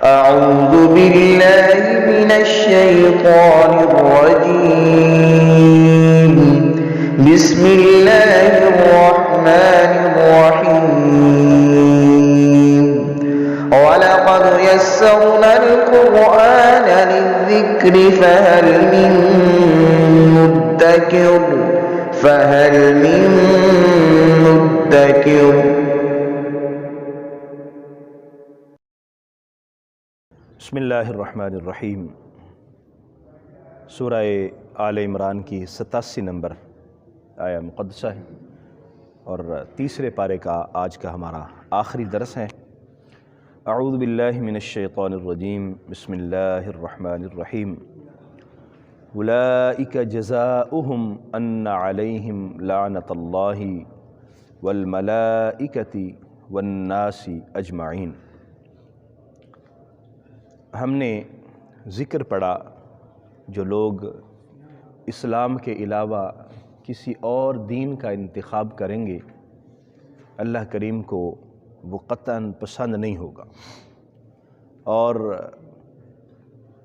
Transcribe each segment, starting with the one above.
أعوذ بالله من الشيطان الرجيم. بسم الله الرحمن الرحيم. ولقد يسرنا القرآن للذكر فهل من مدكر بسم اللہ الرحمن الرحیم۔ سورہ آل عمران کی 87 نمبر آیہ مقدسہ ہے اور تیسرے پارے کا آج کا ہمارا آخری درس ہے۔ اعوذ باللہ من الشیطان الرجیم، بسم اللہ الرحمن الرحیم۔ اولئک جزاؤہم ان علیہم لعنۃ اللہ والملائکۃ والناس اجمعین۔ ہم نے ذکر پڑھا جو لوگ اسلام کے علاوہ کسی اور دین کا انتخاب کریں گے اللہ کریم کو وہ قطعاً پسند نہیں ہوگا، اور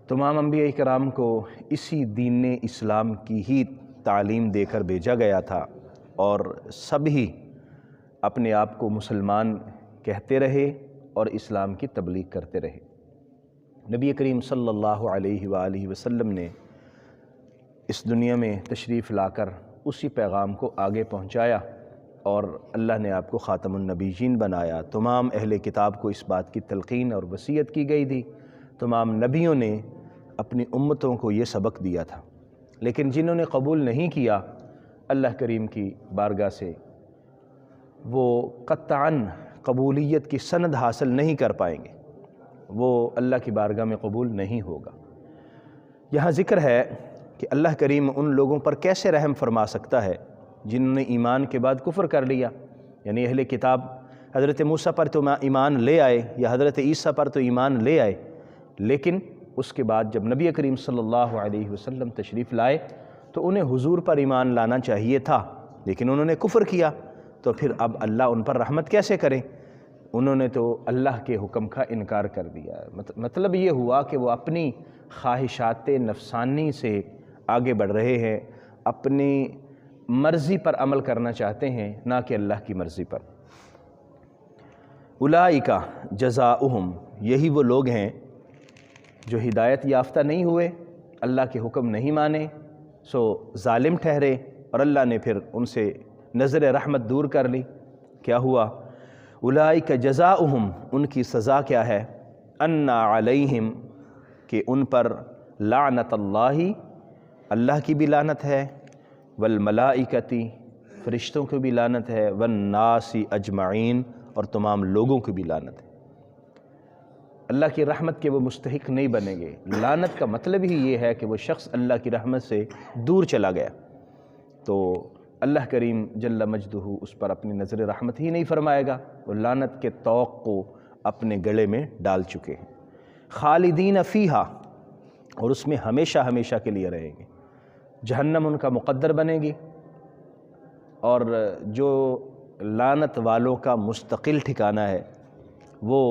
تمام انبیاء کرام کو اسی دین اسلام کی ہی تعلیم دے کر بھیجا گیا تھا، اور سب ہی اپنے آپ کو مسلمان کہتے رہے اور اسلام کی تبلیغ کرتے رہے۔ نبی کریم صلی اللہ علیہ وآلہ وسلم نے اس دنیا میں تشریف لا کر اسی پیغام کو آگے پہنچایا، اور اللہ نے آپ کو خاتم النبیین بنایا۔ تمام اہل کتاب کو اس بات کی تلقین اور وصیت کی گئی تھی، تمام نبیوں نے اپنی امتوں کو یہ سبق دیا تھا، لیکن جنہوں نے قبول نہیں کیا اللہ کریم کی بارگاہ سے وہ قطعاً قبولیت کی سند حاصل نہیں کر پائیں گے، وہ اللہ کی بارگاہ میں قبول نہیں ہوگا۔ یہاں ذکر ہے کہ اللہ کریم ان لوگوں پر کیسے رحم فرما سکتا ہے جنہوں نے ایمان کے بعد کفر کر لیا، یعنی اہل کتاب حضرت موسیٰ پر تو ایمان لے آئے یا حضرت عیسیٰ پر تو ایمان لے آئے، لیکن اس کے بعد جب نبی کریم صلی اللہ علیہ وسلم تشریف لائے تو انہیں حضور پر ایمان لانا چاہیے تھا، لیکن انہوں نے کفر کیا، تو پھر اب اللہ ان پر رحمت کیسے کرے؟ انہوں نے تو اللہ کے حکم کا انکار کر دیا۔ مطلب یہ ہوا کہ وہ اپنی خواہشات نفسانی سے آگے بڑھ رہے ہیں، اپنی مرضی پر عمل کرنا چاہتے ہیں، نہ کہ اللہ کی مرضی پر۔ اولئک جزاؤہم، یہی وہ لوگ ہیں جو ہدایت یافتہ نہیں ہوئے، اللہ کے حکم نہیں مانے، سو ظالم ٹھہرے، اور اللہ نے پھر ان سے نظر رحمت دور کر لی۔ کیا ہوا؟ اولئک جزاؤہم، ان کی سزا کیا ہے؟ ان علیہم، کہ ان پر لعنت اللہ، اللہ کی بھی لعنت ہے، والملائکۃ، فرشتوں کی بھی لعنت ہے، والناس اجمعین، اور تمام لوگوں کی بھی لعنت ہے۔ اللہ کی رحمت کے وہ مستحق نہیں بنیں گے۔ لعنت کا مطلب ہی یہ ہے کہ وہ شخص اللہ کی رحمت سے دور چلا گیا، تو اللہ کریم جل مجدہ اس پر اپنی نظر رحمت ہی نہیں فرمائے گا، وہ لعنت کے طوق کو اپنے گلے میں ڈال چکے ہیں۔ خالدین فیہا، اور اس میں ہمیشہ ہمیشہ کے لیے رہیں گے۔ جہنم ان کا مقدر بنے گی، اور جو لعنت والوں کا مستقل ٹھکانہ ہے وہ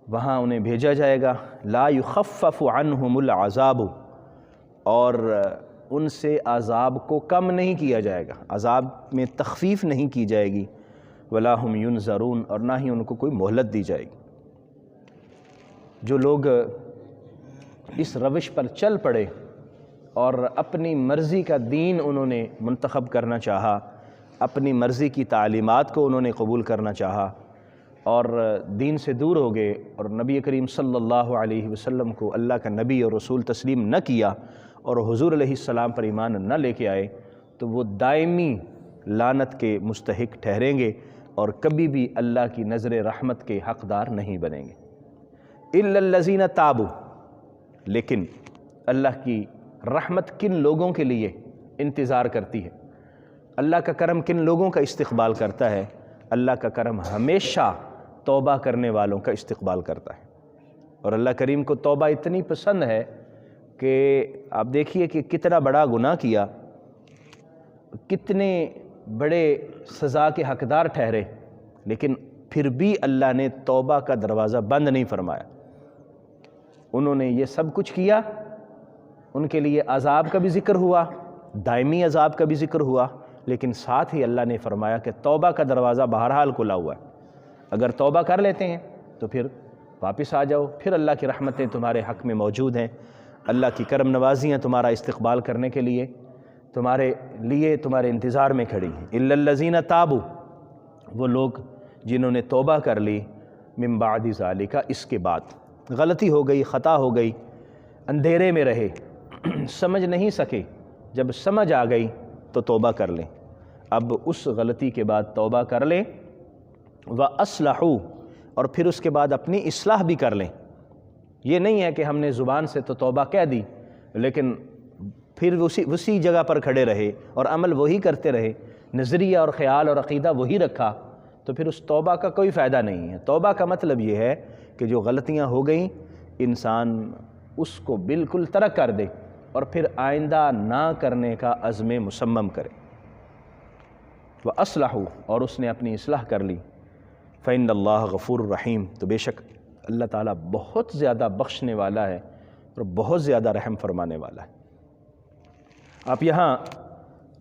وہاں انہیں بھیجا جائے گا۔ لا یخفف عنہم العذاب، اور ان سے عذاب کو کم نہیں کیا جائے گا، عذاب میں تخفیف نہیں کی جائے گی۔ ولا ہم ینظرون، اور نہ ہی ان کو کوئی مہلت دی جائے گی۔ جو لوگ اس روش پر چل پڑے اور اپنی مرضی کا دین انہوں نے منتخب کرنا چاہا، اپنی مرضی کی تعلیمات کو انہوں نے قبول کرنا چاہا اور دین سے دور ہو گئے، اور نبی کریم صلی اللہ علیہ وسلم کو اللہ کا نبی اور رسول تسلیم نہ کیا، اور حضور علیہ السلام پر ایمان نہ لے کے آئے، تو وہ دائمی لعنت کے مستحق ٹھہریں گے اور کبھی بھی اللہ کی نظر رحمت کے حقدار نہیں بنیں گے۔ الا الذین تابوا، لیکن اللہ کی رحمت کن لوگوں کے لیے انتظار کرتی ہے، اللہ کا کرم کن لوگوں کا استقبال کرتا ہے؟ اللہ کا کرم ہمیشہ توبہ کرنے والوں کا استقبال کرتا ہے، اور اللہ کریم کو توبہ اتنی پسند ہے کہ آپ دیکھیے کہ کتنا بڑا گناہ کیا، کتنے بڑے سزا کے حقدار ٹھہرے، لیکن پھر بھی اللہ نے توبہ کا دروازہ بند نہیں فرمایا۔ انہوں نے یہ سب کچھ کیا، ان کے لیے عذاب کا بھی ذکر ہوا، دائمی عذاب کا بھی ذکر ہوا، لیکن ساتھ ہی اللہ نے فرمایا کہ توبہ کا دروازہ بہرحال کھلا ہوا ہے، اگر توبہ کر لیتے ہیں تو پھر واپس آ جاؤ، پھر اللہ کی رحمتیں تمہارے حق میں موجود ہیں، اللہ کی کرم نوازیاں تمہارا استقبال کرنے کے لیے تمہارے انتظار میں کھڑی ہیں۔ الا الذین تابوا، وہ لوگ جنہوں نے توبہ کر لی، من بعد ذالک، اس کے بعد غلطی ہو گئی، خطا ہو گئی، اندھیرے میں رہے، سمجھ نہیں سکے، جب سمجھ آ گئی تو توبہ کر لیں، اب اس غلطی کے بعد توبہ کر لیں، وَأَصْلَحُوا، اور پھر اس کے بعد اپنی اصلاح بھی کر لیں۔ یہ نہیں ہے کہ ہم نے زبان سے تو توبہ کہہ دی لیکن پھر اسی جگہ پر کھڑے رہے اور عمل وہی کرتے رہے، نظریہ اور خیال اور عقیدہ وہی رکھا، تو پھر اس توبہ کا کوئی فائدہ نہیں ہے۔ توبہ کا مطلب یہ ہے کہ جو غلطیاں ہو گئیں انسان اس کو بالکل ترک کر دے اور پھر آئندہ نہ کرنے کا عزم مصمم کرے۔ وَأَصْلَحُوا، اور اس نے اپنی اصلاح کر لی، فَإِنَّ اللَّهَ غَفُورٌ رَحِيمٌ، تو بے شک اللہ تعالیٰ بہت زیادہ بخشنے والا ہے اور بہت زیادہ رحم فرمانے والا ہے۔ آپ یہاں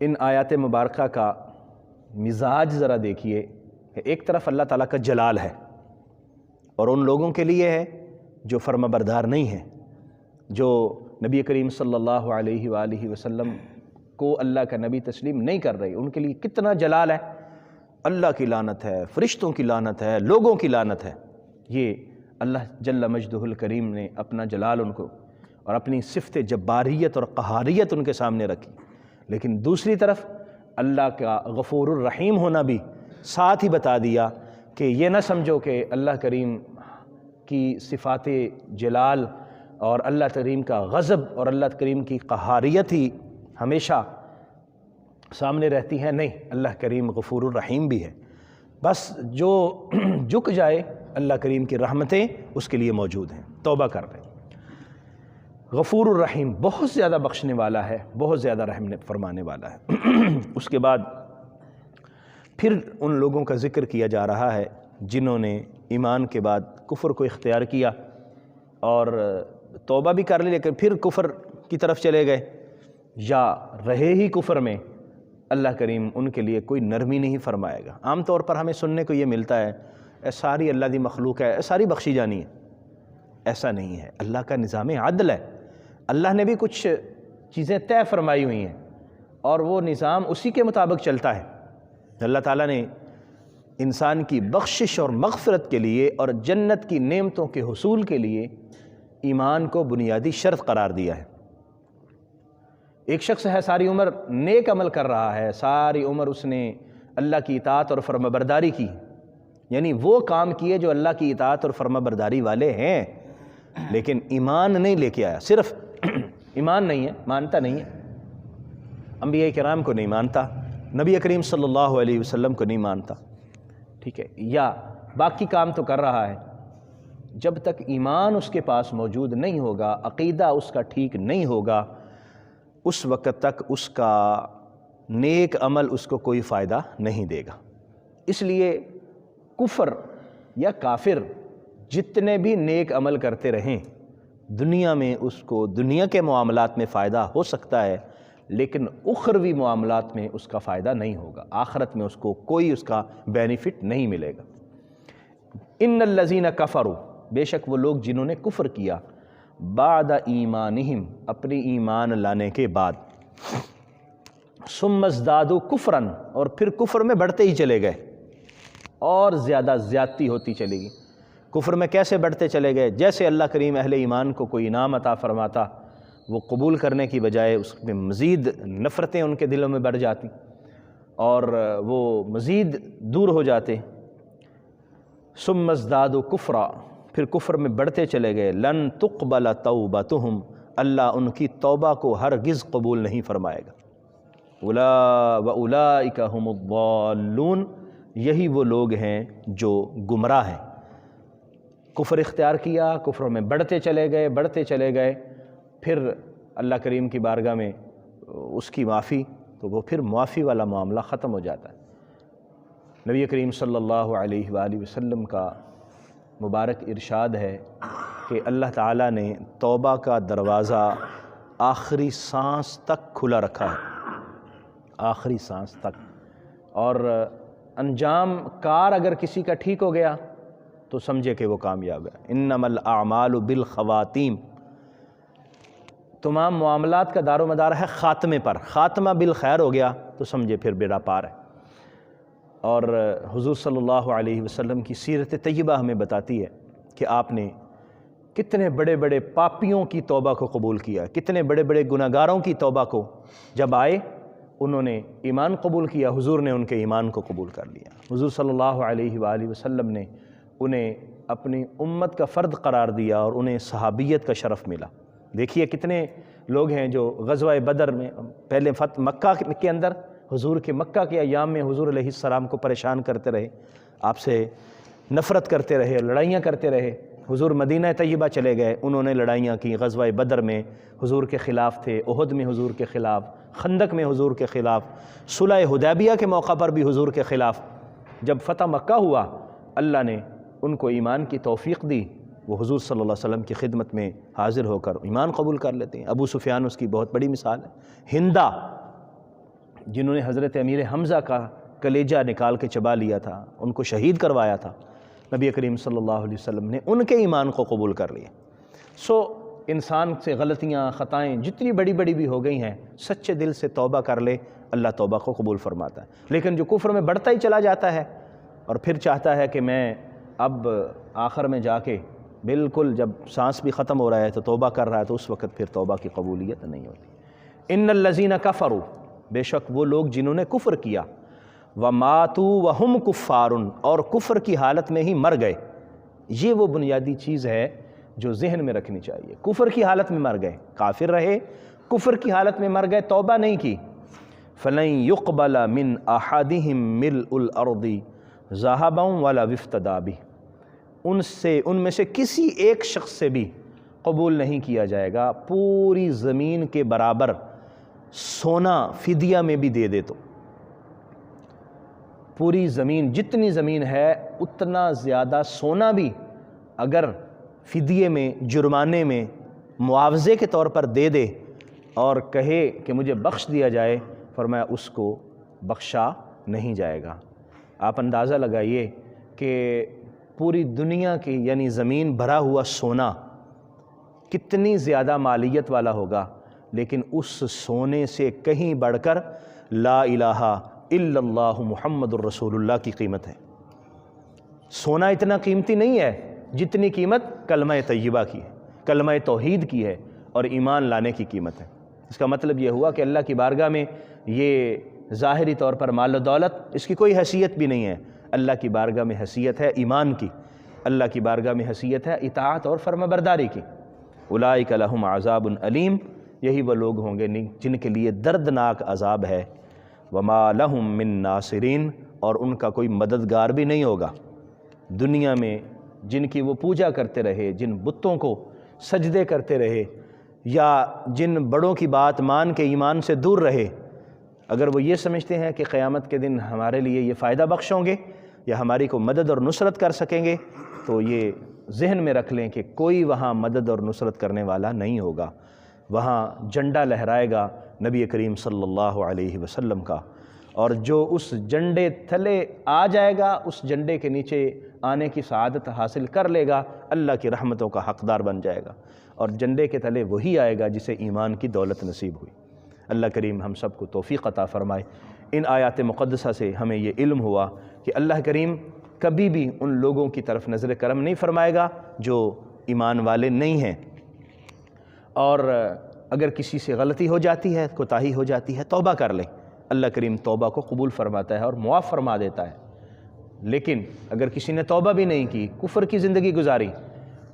ان آیات مبارکہ کا مزاج ذرا دیکھیے کہ ایک طرف اللہ تعالیٰ کا جلال ہے اور ان لوگوں کے لیے ہے جو فرما بردار نہیں ہیں، جو نبی کریم صلی اللہ علیہ وآلہ وسلم کو اللہ کا نبی تسلیم نہیں کر رہے، ان کے لیے کتنا جلال ہے، اللہ کی لعنت ہے، فرشتوں کی لعنت ہے، لوگوں کی لعنت ہے۔ یہ اللہ جل مجدہ الکریم نے اپنا جلال ان کو اور اپنی صفت جباریت اور قہاریت ان کے سامنے رکھی، لیکن دوسری طرف اللہ کا غفور الرحیم ہونا بھی ساتھ ہی بتا دیا کہ یہ نہ سمجھو کہ اللہ کریم کی صفات جلال اور اللہ کریم کا غضب اور اللہ کریم کی قہاریت ہی ہمیشہ سامنے رہتی ہے، نہیں، اللہ کریم غفور الرحیم بھی ہے، بس جو جھک جائے اللہ کریم کی رحمتیں اس کے لیے موجود ہیں، توبہ کر رہے ہیں۔ غفور الرحیم، بہت زیادہ بخشنے والا ہے، بہت زیادہ رحم فرمانے والا ہے۔ اس کے بعد پھر ان لوگوں کا ذکر کیا جا رہا ہے جنہوں نے ایمان کے بعد کفر کو اختیار کیا اور توبہ بھی کر لی لیکن پھر کفر کی طرف چلے گئے یا رہے ہی کفر میں، اللہ کریم ان کے لیے کوئی نرمی نہیں فرمائے گا۔ عام طور پر ہمیں سننے کو یہ ملتا ہے اے ساری اللہ دی مخلوق ہے، اے ساری بخشی جانی ہے، ایسا نہیں ہے، اللہ کا نظام عدل ہے، اللہ نے بھی کچھ چیزیں طے فرمائی ہوئی ہیں اور وہ نظام اسی کے مطابق چلتا ہے۔ اللہ تعالیٰ نے انسان کی بخشش اور مغفرت کے لیے اور جنت کی نعمتوں کے حصول کے لیے ایمان کو بنیادی شرط قرار دیا ہے۔ ایک شخص ہے ساری عمر نیک عمل کر رہا ہے، ساری عمر اس نے اللہ کی اطاعت اور فرما برداری کی، یعنی وہ کام کیے جو اللہ کی اطاعت اور فرما برداری والے ہیں، لیکن ایمان نہیں لے کے آیا، صرف ایمان نہیں ہے، مانتا نہیں ہے، انبیاء کرام کو نہیں مانتا، نبی کریم صلی اللہ علیہ وسلم کو نہیں مانتا، ٹھیک ہے، یا باقی کام تو کر رہا ہے، جب تک ایمان اس کے پاس موجود نہیں ہوگا، عقیدہ اس کا ٹھیک نہیں ہوگا، اس وقت تک اس کا نیک عمل اس کو کوئی فائدہ نہیں دے گا۔ اس لیے کفر یا کافر جتنے بھی نیک عمل کرتے رہیں، دنیا میں اس کو دنیا کے معاملات میں فائدہ ہو سکتا ہے لیکن اخروی معاملات میں اس کا فائدہ نہیں ہوگا، آخرت میں اس کو کوئی اس کا بینیفٹ نہیں ملے گا۔ ان الذین کفروا، بے شک وہ لوگ جنہوں نے کفر کیا، بعد ایمانہم، اپنی ایمان لانے کے بعد، ثم ازدادوا کفرا، اور پھر کفر میں بڑھتے ہی چلے گئے اور زیادہ زیادتی ہوتی چلے گی۔ کفر میں کیسے بڑھتے چلے گئے؟ جیسے اللہ کریم اہل ایمان کو کوئی انعام عطا فرماتا، وہ قبول کرنے کی بجائے اس میں مزید نفرتیں ان کے دلوں میں بڑھ جاتی اور وہ مزید دور ہو جاتے۔ ثم ازدادوا کفرا، پھر کفر میں بڑھتے چلے گئے، لن تقبل توبتہم، اللہ ان کی توبہ کو ہرگز قبول نہیں فرمائے گا۔ وَأُولَئِكَ هُمُ الضَّالُّونَ، یہی وہ لوگ ہیں جو گمراہ ہیں۔ کفر اختیار کیا، کفر میں بڑھتے چلے گئے، پھر اللہ کریم کی بارگاہ میں اس کی معافی، تو وہ پھر معافی والا معاملہ ختم ہو جاتا ہے۔ نبی کریم صلی اللہ علیہ وآلہ وسلم کا مبارک ارشاد ہے کہ اللہ تعالیٰ نے توبہ کا دروازہ آخری سانس تک کھلا رکھا ہے، آخری سانس تک، اور انجام کار اگر کسی کا ٹھیک ہو گیا تو سمجھے کہ وہ کامیاب ہے۔ انما الاعمال بالخواتیم، تمام معاملات کا دار و مدار ہے خاتمے پر، خاتمہ بالخیر ہو گیا تو سمجھے پھر بیڑا پار ہے۔ اور حضور صلی اللہ علیہ وسلم کی سیرت طیبہ ہمیں بتاتی ہے کہ آپ نے کتنے بڑے بڑے پاپیوں کی توبہ کو قبول کیا، کتنے بڑے بڑے گناہگاروں کی توبہ کو جب آئے انہوں نے ایمان قبول کیا، حضور نے ان کے ایمان کو قبول کر لیا۔ حضور صلی اللہ علیہ وآلہ وسلم نے انہیں اپنی امت کا فرد قرار دیا اور انہیں صحابیت کا شرف ملا۔ دیکھیے کتنے لوگ ہیں جو غزوہ بدر میں پہلے فتح مکہ کے اندر حضور کے مکہ کے ایام میں حضور علیہ السلام کو پریشان کرتے رہے، آپ سے نفرت کرتے رہے، لڑائیاں کرتے رہے۔ حضور مدینہ طیبہ چلے گئے، انہوں نے لڑائیاں کی، غزوہ بدر میں حضور کے خلاف تھے، احد میں حضور کے خلاف، خندق میں حضور کے خلاف، صلح حدیبیہ کے موقع پر بھی حضور کے خلاف۔ جب فتح مکہ ہوا اللہ نے ان کو ایمان کی توفیق دی، وہ حضور صلی اللہ علیہ وسلم کی خدمت میں حاضر ہو کر ایمان قبول کر لیتے ہیں۔ ابو سفیان اس کی بہت بڑی مثال ہے۔ ہندا جنہوں نے حضرت امیر حمزہ کا کلیجہ نکال کے چبا لیا تھا، ان کو شہید کروایا تھا، نبی کریم صلی اللہ علیہ وسلم نے ان کے ایمان کو قبول کر لیا۔ انسان سے غلطیاں خطائیں جتنی بڑی بڑی بھی ہو گئی ہیں، سچے دل سے توبہ کر لے، اللہ توبہ کو قبول فرماتا ہے۔ لیکن جو کفر میں بڑھتا ہی چلا جاتا ہے اور پھر چاہتا ہے کہ میں اب آخر میں جا کے بالکل جب سانس بھی ختم ہو رہا ہے تو توبہ کر رہا ہے، تو اس وقت پھر توبہ کی قبولیت نہیں ہوتی۔ ان الذین کفروا، بے شک وہ لوگ جنہوں نے کفر کیا، وماتوا وہم کفار، اور کفر کی حالت میں ہی مر گئے۔ یہ وہ بنیادی چیز ہے جو ذہن میں رکھنی چاہیے۔ کفر کی حالت میں مر گئے، کافر رہے، کفر کی حالت میں مر گئے، توبہ نہیں کی، فَلَن يُقْبَلَ مِنْ أَحَدِهِمْ مِلْءُ الْأَرْضِ ذَهَبًا وَلَا وِافْتَدَىٰ بِهِ، ان میں سے کسی ایک شخص سے بھی قبول نہیں کیا جائے گا پوری زمین کے برابر سونا فدیہ میں بھی دے دے تو، پوری زمین جتنی زمین ہے اتنا زیادہ سونا بھی اگر فدیے میں، جرمانے میں، معاوضے کے طور پر دے دے اور کہے کہ مجھے بخش دیا جائے، فرمایا اس کو بخشا نہیں جائے گا۔ آپ اندازہ لگائیے کہ پوری دنیا کی یعنی زمین بھرا ہوا سونا کتنی زیادہ مالیت والا ہوگا، لیکن اس سونے سے کہیں بڑھ کر لا الہ الا اللہ محمد الرسول اللہ کی قیمت ہے۔ سونا اتنا قیمتی نہیں ہے جتنی قیمت کلمہ طیبہ کی ہے، کلمہ توحید کی ہے اور ایمان لانے کی قیمت ہے۔ اس کا مطلب یہ ہوا کہ اللہ کی بارگاہ میں یہ ظاہری طور پر مال و دولت اس کی کوئی حیثیت بھی نہیں ہے، اللہ کی بارگاہ میں حیثیت ہے ایمان کی، اللہ کی بارگاہ میں حیثیت ہے اطاعت اور فرما برداری کی۔ اولئک لہم عذاب علیم، یہی وہ لوگ ہوں گے جن کے لیے دردناک عذاب ہے۔ وما لہم من ناصرین، اور ان کا کوئی مددگار بھی نہیں ہوگا۔ دنیا میں جن کی وہ پوجا کرتے رہے، جن بتوں کو سجدے کرتے رہے، یا جن بڑوں کی بات مان کے ایمان سے دور رہے، اگر وہ یہ سمجھتے ہیں کہ قیامت کے دن ہمارے لیے یہ فائدہ بخش ہوں گے یا ہماری کو مدد اور نصرت کر سکیں گے، تو یہ ذہن میں رکھ لیں کہ کوئی وہاں مدد اور نصرت کرنے والا نہیں ہوگا۔ وہاں جھنڈا لہرائے گا نبی کریم صلی اللہ علیہ وسلم کا، اور جو اس جھنڈے تھلے آ جائے گا، اس جھنڈے کے نیچے آنے کی سعادت حاصل کر لے گا، اللہ کی رحمتوں کا حقدار بن جائے گا، اور جھنڈے کے تلے وہی آئے گا جسے ایمان کی دولت نصیب ہوئی۔ اللہ کریم ہم سب کو توفیق عطا فرمائے۔ ان آیات مقدسہ سے ہمیں یہ علم ہوا کہ اللہ کریم کبھی بھی ان لوگوں کی طرف نظر کرم نہیں فرمائے گا جو ایمان والے نہیں ہیں، اور اگر کسی سے غلطی ہو جاتی ہے، کوتاہی ہو جاتی ہے، توبہ کر لیں، اللہ کریم توبہ کو قبول فرماتا ہے اور معاف فرما دیتا ہے۔ لیکن اگر کسی نے توبہ بھی نہیں کی، کفر کی زندگی گزاری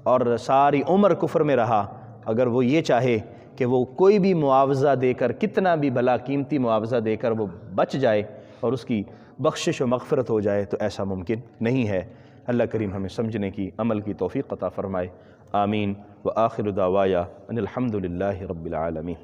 اور ساری عمر کفر میں رہا، اگر وہ یہ چاہے کہ وہ کوئی بھی معاوضہ دے کر، کتنا بھی بھلا قیمتی معاوضہ دے کر وہ بچ جائے اور اس کی بخشش و مغفرت ہو جائے، تو ایسا ممکن نہیں ہے۔ اللہ کریم ہمیں سمجھنے کی، عمل کی توفیق عطا فرمائے۔ آمین۔ وآخر دعوایا ان الحمد للہ رب العالمین۔